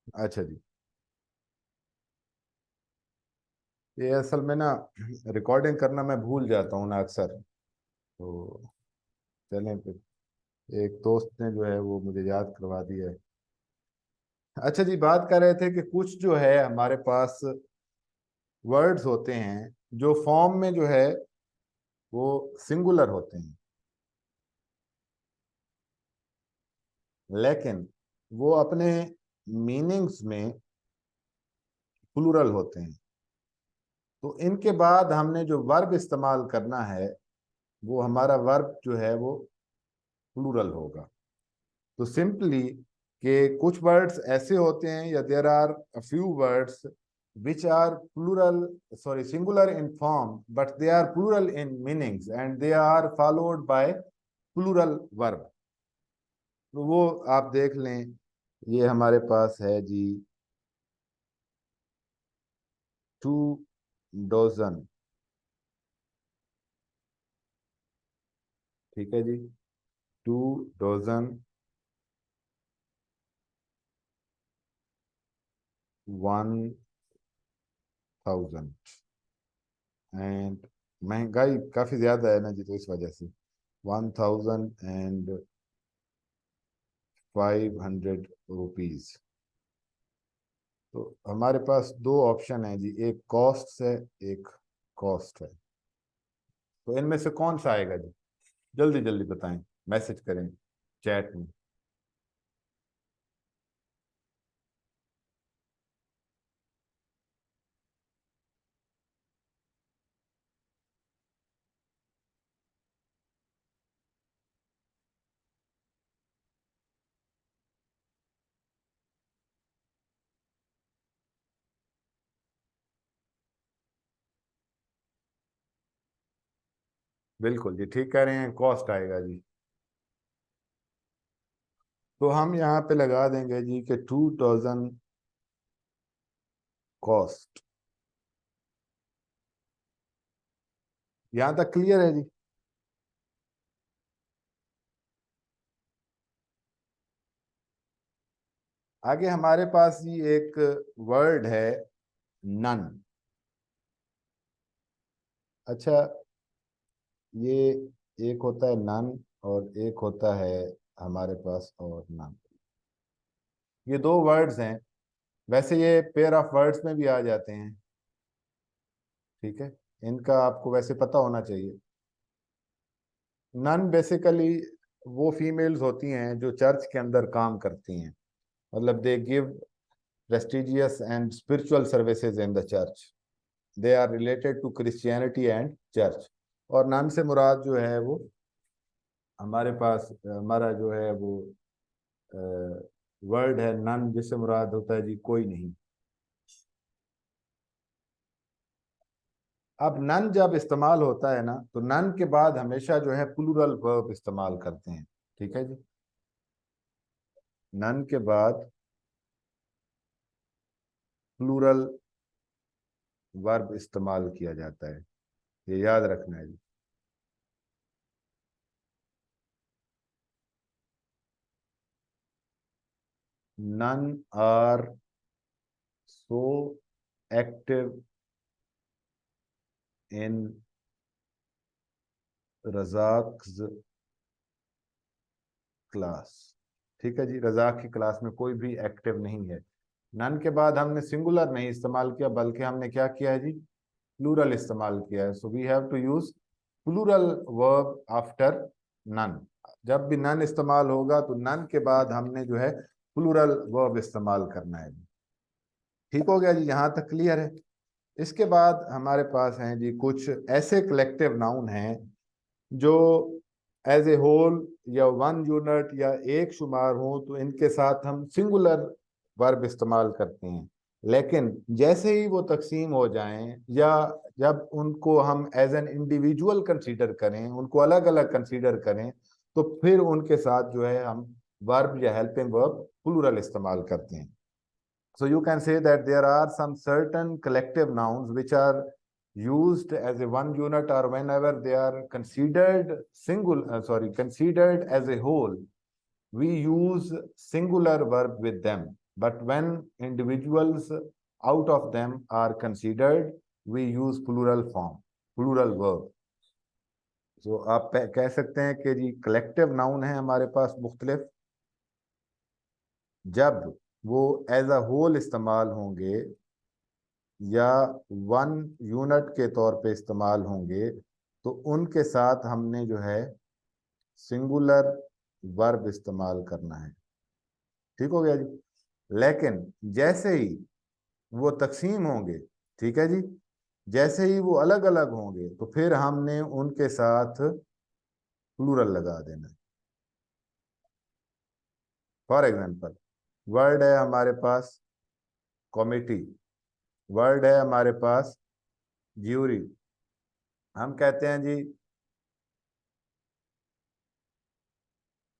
अच्छा जी। ये असल में ना रिकॉर्डिंग करना मैं भूल जाता हूँ ना अक्सर। तो चलें फिर, एक दोस्त ने जो है वो मुझे याद करवा दिया है। अच्छा जी, बात कर रहे थे कि कुछ जो है हमारे पास वर्ड्स होते हैं जो फॉर्म में जो है वो सिंगुलर होते हैं, लेकिन वो अपने मीनिंग्स में प्लूरल होते हैं। तो इनके बाद हमने जो वर्ब इस्तेमाल करना है, वो हमारा वर्ब जो है वो प्लूरल होगा। तो सिंपली कि कुछ वर्ड्स ऐसे होते हैं, या there are a few words which are plural, sorry, singular in form, but they are plural in meanings and they are followed by plural verb। तो वो आप देख लें, ये हमारे पास है जी, 2 डजन। ठीक है जी, 2 डजन, 1000। एंड महंगाई काफी ज्यादा है ना जी, तो इस वजह से 1500 रुपीज। तो हमारे पास दो ऑप्शन है जी, एक कॉस्ट है, एक कॉस्ट है। तो इनमें से कौन सा आएगा जी? जल्दी जल्दी बताएं, मैसेज करें चैट में। बिल्कुल जी, ठीक कह रहे हैं, कॉस्ट आएगा जी। तो हम यहाँ पे लगा देंगे जी कि 2000 कॉस्ट। यहाँ तक क्लियर है जी? आगे हमारे पास जी एक वर्ड है, नन। अच्छा, ये एक होता है नन और एक होता है हमारे पास और नन। ये दो वर्ड्स हैं, वैसे ये पेयर ऑफ वर्ड्स में भी आ जाते हैं। ठीक है, इनका आपको वैसे पता होना चाहिए। नन बेसिकली वो फीमेल्स होती हैं जो चर्च के अंदर काम करती हैं, मतलब they give prestigious and spiritual services in the church. They are related to Christianity and church. और नन से मुराद जो है वो हमारे पास हमारा जो है वो वर्ड है नन, जिससे मुराद होता है जी कोई नहीं। अब नन जब इस्तेमाल होता है ना, तो नन के बाद हमेशा जो है प्लूरल वर्ब इस्तेमाल करते हैं। ठीक है जी, नन के बाद प्लूरल वर्ब इस्तेमाल किया जाता है, ये याद रखना है जी। None are so active in रजाक्स क्लास। ठीक है जी, रजाक की क्लास में कोई भी एक्टिव नहीं है। नन के बाद हमने सिंगुलर नहीं इस्तेमाल किया, बल्कि हमने क्या किया है जी, प्लूरल इस्तेमाल किया है। So we have to use plural verb after nun. जब भी नन इस्तेमाल होगा तो नन के बाद हमने जो है प्लूरल वर्ब इस्तेमाल करना है जी। ठीक हो गया जी, यहाँ तक क्लियर है? इसके बाद हमारे पास हैं जी कुछ ऐसे कलेक्टिव नाउन हैं जो एज ए होल या वन यूनिट या एक शुमार हो, तो इनके साथ हम सिंगुलर वर्ब इस्तेमाल करते हैं। लेकिन जैसे ही वो तकसीम हो जाएं, या जब उनको हम एज एन इंडिविजुअल कंसीडर करें, उनको अलग अलग कंसीडर करें, तो फिर उनके साथ जो है हम वर्ब या हेल्पिंग वर्ब प्लूरल इस्तेमाल करते हैं। So you can say that there are some certain collective nouns which are used as a one unit, or whenever they are considered considered as a whole, we use singular verb with them. but when individuals out of them are considered, we use plural form, plural verb. तो आप कह सकते हैं कि जी collective noun है हमारे पास मुख्तलिफ, जब वो एज अ होल इस्तेमाल होंगे या वन यूनिट के तौर पे इस्तेमाल होंगे, तो उनके साथ हमने जो है सिंगुलर वर्ब इस्तेमाल करना है। ठीक हो गया जी। लेकिन जैसे ही वो तकसीम होंगे, ठीक है जी, जैसे ही वो अलग अलग होंगे तो फिर हमने उनके साथ प्लूरल लगा देना है। फॉर एग्जाम्पल, वर्ड है हमारे पास कॉमिटी, वर्ड है हमारे पास ज्यूरी। हम कहते हैं जी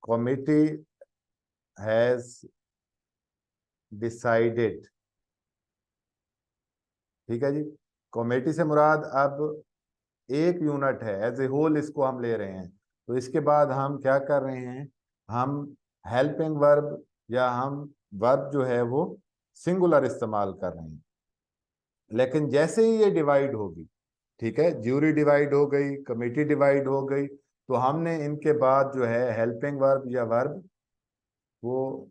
कॉमिटी हैज डिसाइडेड, ठीक है जी। कॉमिटी से मुराद अब एक यूनिट है, एज ए होल इसको हम ले रहे हैं, तो इसके बाद हम क्या कर रहे हैं, हम हेल्पिंग वर्ब या हम वर्ब जो है वो सिंगुलर इस्तेमाल कर रहे हैं। लेकिन जैसे ही ये डिवाइड होगी, ठीक है, ज्यूरी डिवाइड हो गई, कमेटी डिवाइड हो गई, तो हमने इनके बाद जो है हेल्पिंग वर्ब या वर्ब वो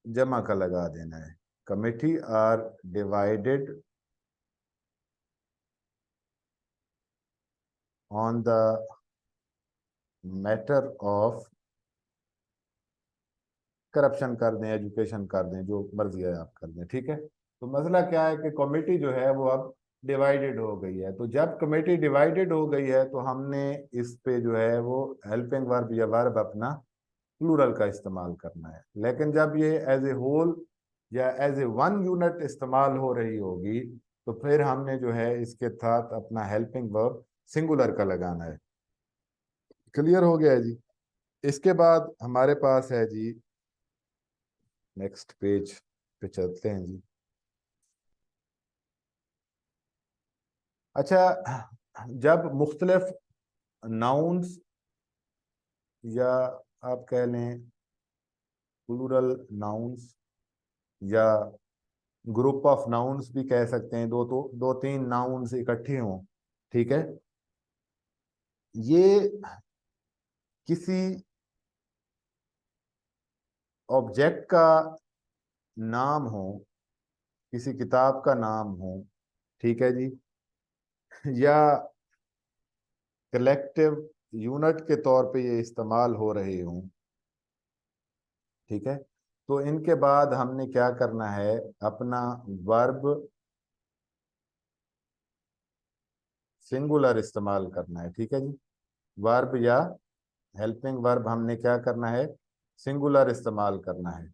जमा का लगा देना है। Committee are divided on the matter of corruption कर दें, एजुकेशन कर दें, जो मर्जी है आप कर दें, ठीक है। तो मसला क्या है कि कमेटी जो है वो अब डिवाइडेड हो गई है, तो जब कमेटी डिवाइडेड हो गई है तो हमने इस पे जो है वो हेल्पिंग वर्ब या वर्ब अपना प्लूरल का इस्तेमाल करना है। लेकिन जब ये एज ए होल या एज ए वन यूनिट इस्तेमाल हो रही होगी, तो फिर हमने जो है इसके साथ अपना हेल्पिंग वर्ब सिंगुलर का लगाना है। क्लियर हो गया है जी। इसके बाद हमारे पास है जी, नेक्स्ट पेज पे चलते हैं जी। अच्छा, जब मुख्तलिफ नाउन्स या आप कह लें प्लूरल नाउन्स या ग्रुप ऑफ नाउन्स भी कह सकते हैं, दो तीन नाउन्स इकट्ठे हों, ठीक है, ये किसी ऑब्जेक्ट का नाम हो, किसी किताब का नाम हो, ठीक है जी, या कलेक्टिव यूनिट के तौर पे ये इस्तेमाल हो रहे हों, ठीक है, तो इनके बाद हमने क्या करना है, अपना वर्ब सिंगुलर इस्तेमाल करना है। ठीक है जी, वर्ब या हेल्पिंग वर्ब हमने क्या करना है, सिंगुलर इस्तेमाल करना है।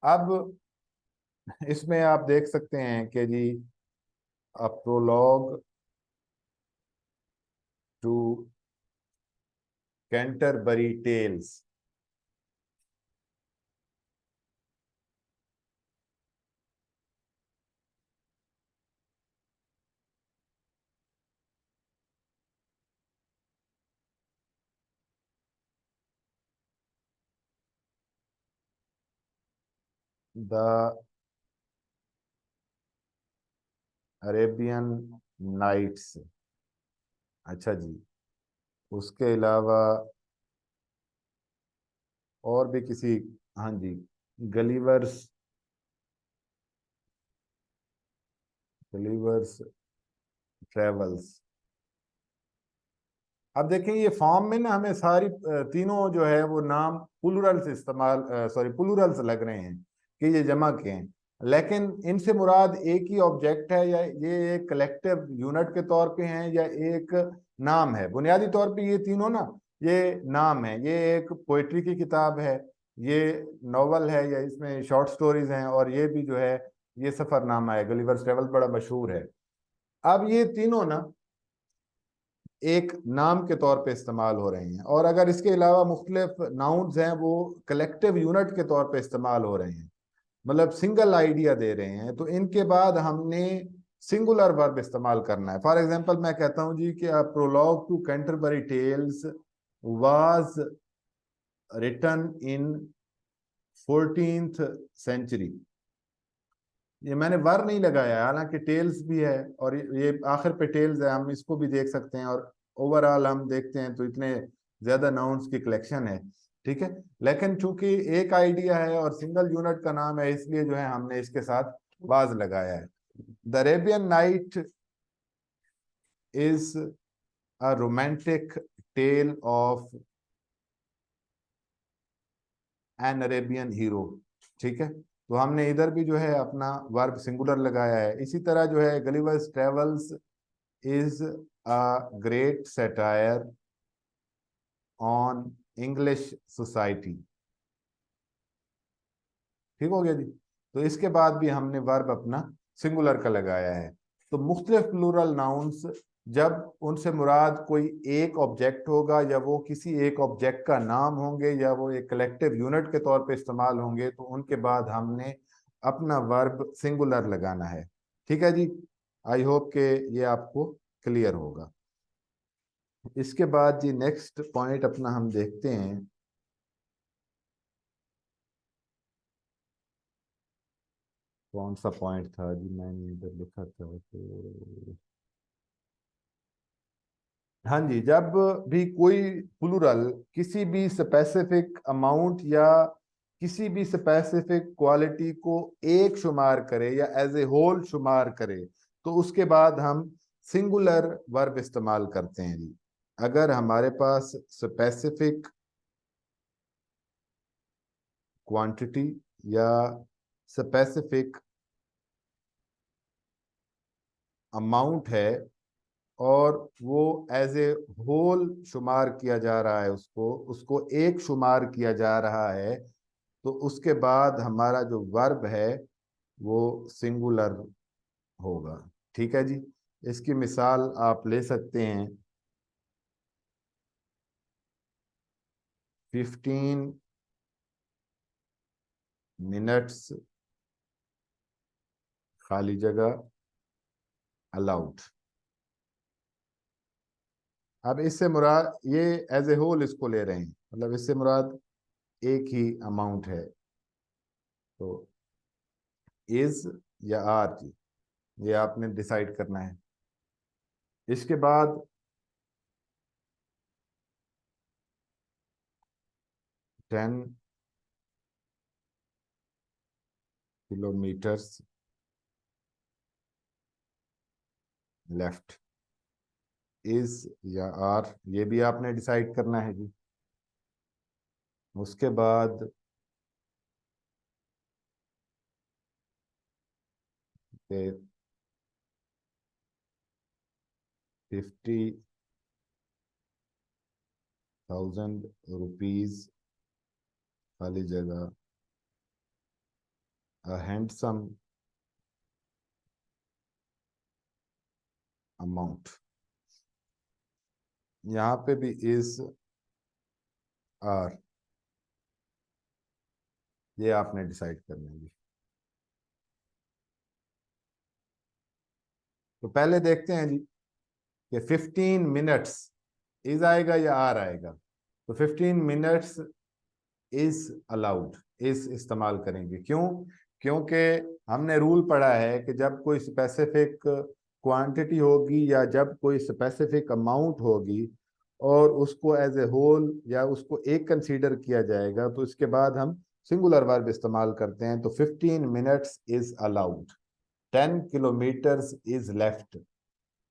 अब इसमें आप देख सकते हैं कि जी a prologue to Canterbury Tales, the Arabian Nights. अच्छा जी, उसके अलावा और भी किसी, हाँ जी, गलीवर्स, गलीवर्स ट्रेवल्स। अब देखें ये फॉर्म में ना हमें सारी तीनों जो है वो नाम प्लूरल्स इस्तेमाल, सॉरी प्लूरल्स लग रहे हैं कि ये जमा के हैं, लेकिन इनसे मुराद एक ही ऑब्जेक्ट है या ये एक कलेक्टिव यूनिट के तौर पे हैं या एक नाम है। बुनियादी तौर पे ये तीनों ना ये नाम है, ये एक पोइट्री की किताब है, ये नॉवल है या इसमें शॉर्ट स्टोरीज हैं, और ये भी जो है ये सफरनामा है, गलिवर्स ट्रेवल बड़ा मशहूर है। अब ये तीनों ना एक नाम के तौर पे इस्तेमाल हो रहे हैं, और अगर इसके अलावा मुख्तलिफ नाउन्स हैं वो कलेक्टिव यूनिट के तौर पे इस्तेमाल हो रहे हैं, मतलब सिंगल आइडिया दे रहे हैं, तो इनके बाद हमने सिंगुलर वर्ब इस्तेमाल करना है। फॉर एग्जांपल मैं कहता हूं जी कि prologue to Canterbury Tales was written in 14th century। ये मैंने वर नहीं लगाया है, हालांकि टेल्स भी है और ये आखिर पे टेल्स है, हम इसको भी देख सकते हैं, और ओवरऑल हम देखते हैं तो इतने ज्यादा नाउन्स की कलेक्शन है। ठीक है, लेकिन चूंकि एक आइडिया है और सिंगल यूनिट का नाम है, इसलिए जो है हमने इसके साथ वाज लगाया है। The Arabian night is a romantic tale of an Arabian hero. ठीक है, तो हमने इधर भी जो है अपना वर्ब सिंगुलर लगाया है। इसी तरह जो है Gulliver's travels is a great satire on English society. ठीक हो गया जी। तो इसके बाद भी हमने वर्ब अपना सिंगुलर का लगाया है। तो मुख्तलिफ प्लूरल नाउन्स जब उनसे मुराद कोई एक ऑब्जेक्ट होगा, या वो किसी एक ऑब्जेक्ट का नाम होंगे, या वो एक कलेक्टिव यूनिट के तौर पे इस्तेमाल होंगे, तो उनके बाद हमने अपना वर्ब सिंगुलर लगाना है। ठीक है जी, आई होप के ये आपको क्लियर होगा। इसके बाद जी नेक्स्ट पॉइंट अपना हम देखते हैं। कौन सा पॉइंट था जी, मैंने इधर लिखा था तो, हाँ जी, जब भी कोई प्लूरल किसी भी स्पेसिफिक अमाउंट या किसी भी स्पेसिफिक क्वालिटी को एक शुमार करे या एज ए होल शुमार करे, तो उसके बाद हम सिंगुलर वर्ब इस्तेमाल करते हैं जी। अगर हमारे पास स्पेसिफिक क्वांटिटी या स्पेसिफिक अमाउंट है और वो एज ए होल शुमार किया जा रहा है, उसको उसको एक शुमार किया जा रहा है, तो उसके बाद हमारा जो वर्ब है वो सिंगुलर होगा। ठीक है जी, इसकी मिसाल आप ले सकते हैं। 15 मिनट्स खाली जगह अलाउड। अब इससे मुराद ये एज ए होल इसको ले रहे हैं, मतलब इससे मुराद एक ही अमाउंट है, तो इज या आर जी, ये आपने डिसाइड करना है। इसके बाद 10 किलोमीटर्स लेफ्ट, इज या आर ये भी आपने डिसाइड करना है जी। उसके बाद 50,000 रुपीज खाली जगह अ हैंडसम अमाउंट, यहाँ पे भी इज आर ये आपने डिसाइड करना है जी। तो पहले देखते हैं जी कि 15 मिनट्स इज आएगा या आर आएगा। तो 15 मिनट्स इज अलाउड, इज इस्तेमाल करेंगे। क्यों? क्योंकि हमने रूल पढ़ा है कि जब कोई स्पेसिफिक क्वांटिटी होगी या जब कोई स्पेसिफिक अमाउंट होगी और उसको एज ए होल या उसको एक कंसीडर किया जाएगा, तो इसके बाद हम सिंगुलर वर्ब इस्तेमाल करते हैं। तो 15 minutes is allowed, 10 kilometres is left.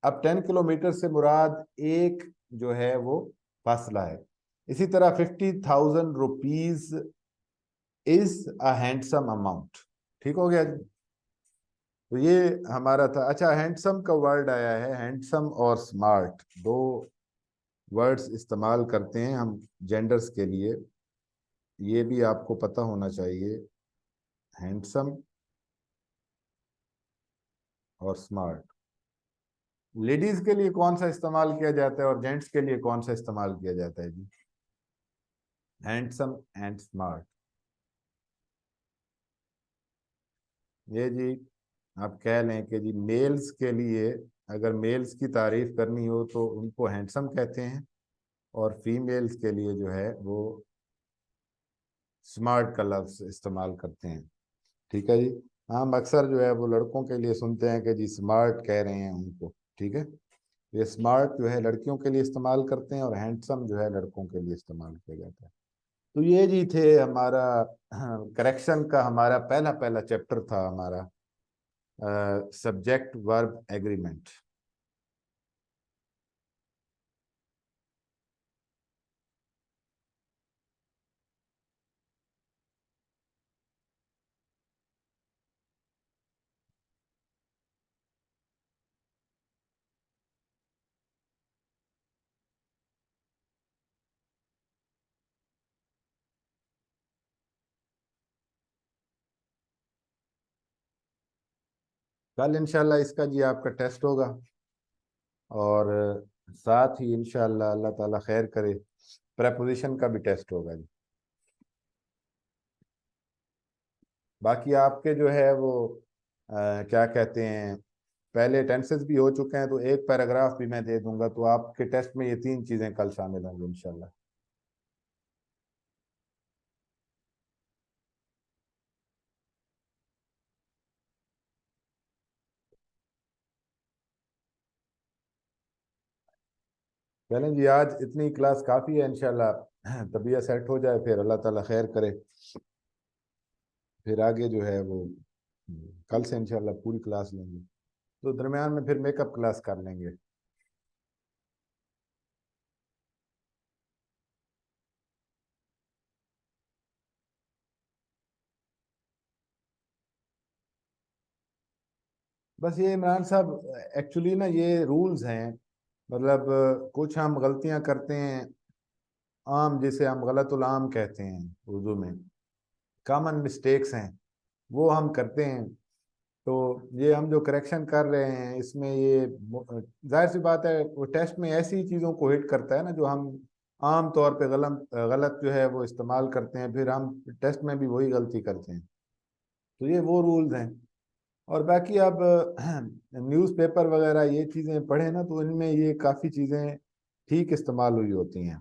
अब 10 किलोमीटर से मुराद एक जो है वो फासला है। इसी तरह 50,000 rupees is a handsome amount. ठीक हो गया जी। तो ये हमारा था। अच्छा, हैंडसम का वर्ड आया है, हैंडसम और स्मार्ट दो वर्ड्स इस्तेमाल करते हैं हम जेंडर्स के लिए, ये भी आपको पता होना चाहिए। हैंडसम और स्मार्ट लेडीज के लिए कौन सा इस्तेमाल किया जाता है और जेंट्स के लिए कौन सा इस्तेमाल किया जाता है जी? Handsome and smart. ये जी आप कह लें कि जी मेल्स के लिए, अगर मेल्स की तारीफ करनी हो तो उनको हैंडसम कहते हैं, और फीमेल्स के लिए जो है वो स्मार्ट का लफ्ज इस्तेमाल करते हैं। ठीक है जी। हम अक्सर जो है वो लड़कों के लिए सुनते हैं कि जी स्मार्ट कह रहे हैं उनको। ठीक है। ये स्मार्ट जो है लड़कियों के लिए इस्तेमाल करते हैं और हैंडसम जो है लड़कों के लिए इस्तेमाल किया जाता है। तो ये जी थे हमारा करेक्शन का हमारा पहला पहला चैप्टर था हमारा सब्जेक्ट वर्ब एग्रीमेंट। कल इंशाल्लाह इसका जी आपका टेस्ट होगा और साथ ही इंशाल्लाह अल्लाह ताला खैर करे प्रेपोजिशन का भी टेस्ट होगा जी। बाकी आपके जो है वो क्या कहते हैं पहले टेंसेस भी हो चुके हैं, तो एक पैराग्राफ भी मैं दे दूंगा, तो आपके टेस्ट में ये तीन चीजें कल शामिल होंगी इंशाल्लाह। चलें जी, आज इतनी क्लास काफ़ी है इंशाल्लाह। तबीयत सेट हो जाए फिर अल्लाह ताला खैर करे, फिर आगे जो है वो कल से इंशाल्लाह पूरी क्लास लेंगे, तो दरमियान में फिर मेकअप क्लास कर लेंगे। बस ये इमरान साहब एक्चुअली ना ये रूल्स हैं, मतलब कुछ हम गलतियां करते हैं आम, जिसे हम गलतुल आम कहते हैं उर्दू में, कॉमन मिस्टेक्स हैं, वो हम करते हैं। तो ये हम जो करेक्शन कर रहे हैं इसमें ये जाहिर सी बात है वो टेस्ट में ऐसी चीज़ों को हिट करता है ना जो हम आम तौर पे गलत गलत जो है वो इस्तेमाल करते हैं, फिर हम टेस्ट में भी वही गलती करते हैं। तो ये वो रूल्स हैं। और बाकी अब न्यूज़पेपर वगैरह ये चीज़ें पढ़े ना, तो इनमें ये काफ़ी चीज़ें ठीक इस्तेमाल हुई होती हैं,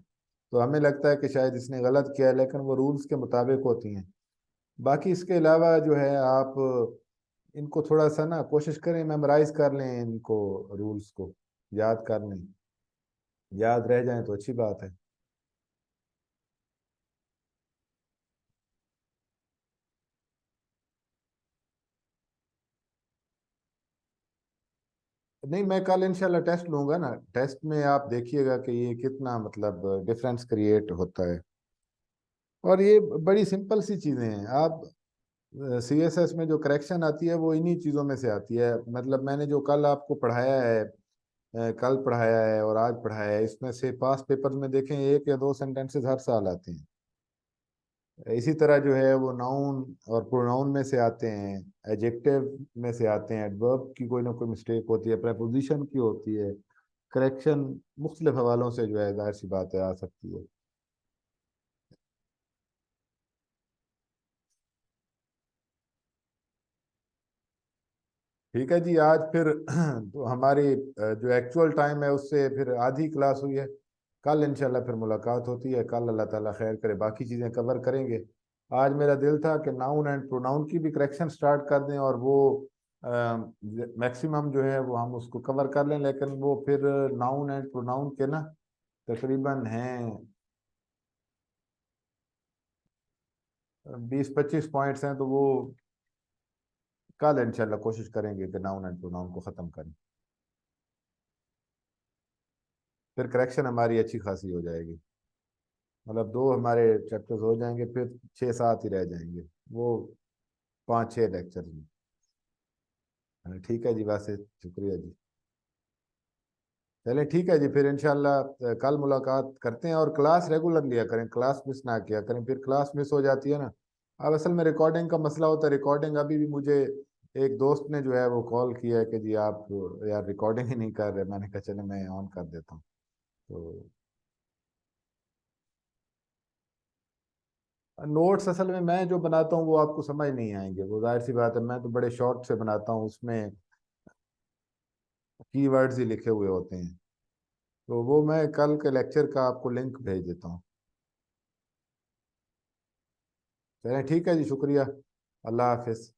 तो हमें लगता है कि शायद इसने गलत किया है, लेकिन वो रूल्स के मुताबिक होती हैं। बाकी इसके अलावा जो है आप इनको थोड़ा सा ना कोशिश करें मेमोराइज कर लें, इनको रूल्स को याद कर लें, याद रह जाएं तो अच्छी बात है। नहीं, मैं कल इंशाल्लाह टेस्ट लूंगा ना, टेस्ट में आप देखिएगा कि ये कितना मतलब डिफरेंस क्रिएट होता है। और ये बड़ी सिंपल सी चीज़ें हैं। आप सीएसएस में जो करेक्शन आती है वो इन्हीं चीज़ों में से आती है। मतलब मैंने जो कल आपको पढ़ाया है, कल पढ़ाया है और आज पढ़ाया है, इसमें से पास पेपर में देखें एक या दो सेंटेंसेस हर साल आते हैं। इसी तरह जो है वो नाउन और प्रोनाउन में से आते हैं, एडजेक्टिव में से आते हैं, एडवर्ब की कोई ना कोई मिस्टेक होती है, प्रेपोजिशन की होती है, करेक्शन मुख्तलिफ हवालों से जो है जाहिर सी बात है आ सकती है। ठीक है जी। आज फिर तो हमारी जो एक्चुअल टाइम है उससे फिर आधी क्लास हुई है। कल इंशाल्लाह फिर मुलाकात होती है, कल अल्लाह ताला खैर करे बाकी चीज़ें कवर करेंगे। आज मेरा दिल था कि नाउन एंड प्रोनाउन की भी करेक्शन स्टार्ट कर दें और वो मैक्सिमम जो है वो हम उसको कवर कर लें, लेकिन वो फिर नाउन एंड प्रोनाउन के ना तकरीबन हैं 20-25 पॉइंट्स हैं, तो वो कल इंशाल्लाह कोशिश करेंगे कि नाउन एंड प्रोनाउन को ख़त्म करें, फिर करेक्शन हमारी अच्छी खासी हो जाएगी। मतलब दो हमारे चैप्टर्स हो जाएंगे, फिर 6-7 ही रह जाएंगे वो 5-6 लेक्चर में। ठीक है जी, वैसे शुक्रिया जी। चलें ठीक है जी, फिर इंशाल्लाह कल मुलाकात करते हैं, और क्लास रेगुलर लिया करें, क्लास मिस ना किया करें, फिर क्लास मिस हो जाती है ना। अब असल में रिकॉर्डिंग का मसला होता है, रिकॉर्डिंग अभी भी मुझे एक दोस्त ने जो है वो कॉल किया है कि जी आप यार रिकॉर्डिंग ही नहीं कर रहे। मैंने कहा चले मैं ऑन कर देता हूँ। तो नोट्स असल में मैं जो बनाता हूँ वो आपको समझ नहीं आएंगे, वो जाहिर सी बात है, मैं तो बड़े शॉर्ट से बनाता हूँ, उसमें कीवर्ड्स ही लिखे हुए होते हैं। तो वो मैं कल के लेक्चर का आपको लिंक भेज देता हूँ। चलें ठीक है जी, शुक्रिया, अल्लाह हाफिज।